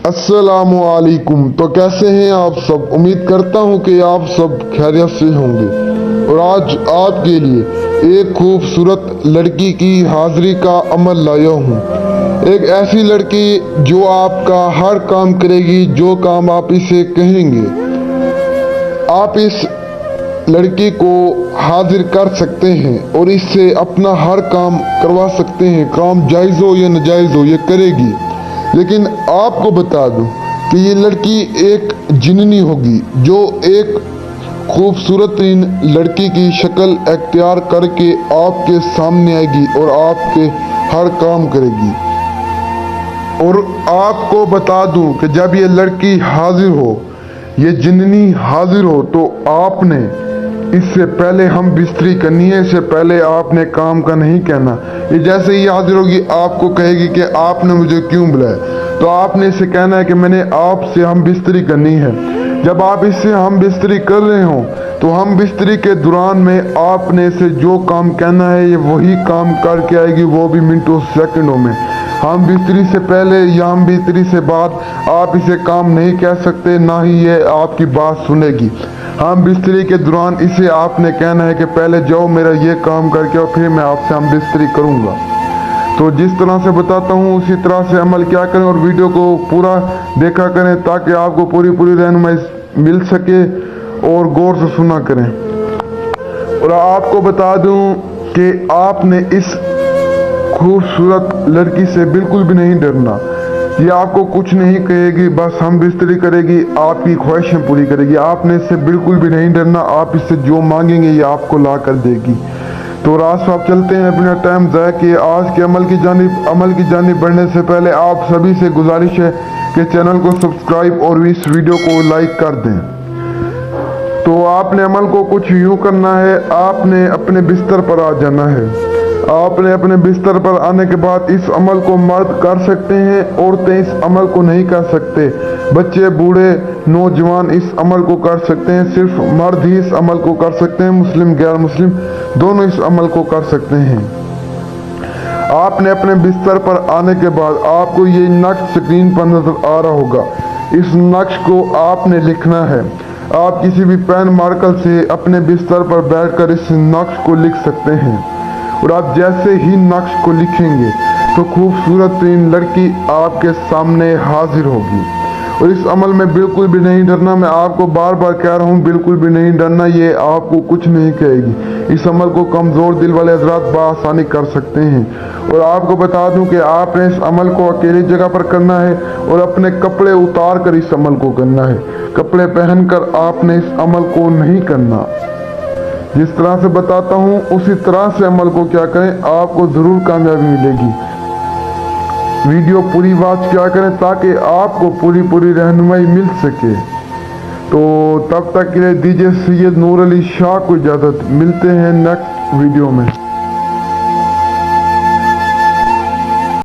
अस्सलामुअलैकुम। तो कैसे हैं आप सब? उम्मीद करता हूं कि आप सब खैरियत से होंगे। और आज आपके लिए एक खूबसूरत लड़की की हाजिरी का अमल लाया हूं। एक ऐसी लड़की जो आपका हर काम करेगी, जो काम आप इसे कहेंगे। आप इस लड़की को हाजिर कर सकते हैं और इससे अपना हर काम करवा सकते हैं। काम जायज़ हो या नाजायज़ हो, ये करेगी। लेकिन आपको बता दूं कि ये लड़की एक जिन्नी होगी, जो एक खूबसूरत लड़की की शक्ल अख्तियार करके आपके सामने आएगी और आपके हर काम करेगी। और आपको बता दूं कि जब ये लड़की हाजिर हो, ये जिन्नी हाजिर हो, तो आपने इससे पहले हम बिस्तरी करनी है। इससे पहले आपने काम का नहीं कहना। ये जैसे ही हाजिर होगी, आपको कहेगी कि आपने मुझे क्यों बुलाया, तो आपने इसे कहना है कि मैंने आपसे हम बिस्तरी करनी है। जब आप इससे हम बिस्तरी कर रहे हो, तो हम बिस्तरी के दौरान में आपने इसे जो काम कहना है, ये वही काम करके आएगी, वो भी मिनटों सेकंडों में। हम बिस्तरी से पहले या हम बिस्तरी से बाद आप इसे काम नहीं कह सकते, ना ही ये आपकी बात सुनेगी। हम बिस्तरी के दौरान इसे आपने कहना है कि पहले जाओ मेरा ये काम करके और फिर मैं आपसे हम बिस्तरी करूँगा। तो जिस तरह से बताता हूँ उसी तरह से अमल क्या करें, और वीडियो को पूरा देखा करें ताकि आपको पूरी रहनुमाई मिल सके, और गौर से सुना करें। और आपको बता दूं कि आपने इस खूबसूरत लड़की से बिल्कुल भी नहीं डरना। ये आपको कुछ नहीं कहेगी, बस हम बिस्तरी करेगी, आपकी ख्वाहिशें पूरी करेगी। आपने इससे बिल्कुल भी नहीं डरना। आप इससे जो मांगेंगे ये आपको ला कर देगी। तो रास्ते आप चलते हैं, अपना टाइम ज़ाया किए। आज के अमल की जानिब बढ़ने से पहले आप सभी से गुजारिश है कि चैनल को सब्सक्राइब और इस वीडियो को लाइक कर दें। तो आपने अमल को कुछ यूँ करना है, आपने अपने बिस्तर पर आ जाना है। आपने अपने बिस्तर पर आने के बाद इस अमल को मर्द कर सकते हैं, औरतें इस अमल को नहीं कर सकते। बच्चे, बूढ़े, नौजवान इस अमल को कर सकते हैं। सिर्फ मर्द ही इस अमल को कर सकते हैं। मुस्लिम, गैर मुस्लिम दोनों इस अमल को कर सकते हैं। आपने अपने बिस्तर पर आने के बाद आपको ये नक्श स्क्रीन पर नजर आ रहा होगा। इस नक्श को आपने लिखना है। आप किसी भी पेन मार्कर से अपने बिस्तर पर बैठकर इस नक्श को लिख सकते हैं। और आप जैसे ही नक्श को लिखेंगे तो खूबसूरत लड़की आपके सामने हाजिर होगी। और इस अमल में बिल्कुल भी नहीं डरना। मैं आपको बार बार कह रहा हूँ, बिल्कुल भी नहीं डरना। ये आपको कुछ नहीं कहेगी। इस अमल को कमज़ोर दिल वाले हज़रात बआसानी कर सकते हैं। और आपको बता दूं कि आपने इस अमल को अकेली जगह पर करना है और अपने कपड़े उतार कर इस अमल को करना है। कपड़े पहनकर आपने इस अमल को नहीं करना। जिस तरह से बताता हूँ उसी तरह से अमल को क्या करें, आपको ज़रूर कामयाबी मिलेगी। वीडियो पूरी वॉच क्या करें ताकि आपको पूरी रहनुमाई मिल सके। तो तब तक के लिए दीजिए सैयद नूर अली शाह को इजाज़त। मिलते हैं नेक्स्ट वीडियो में।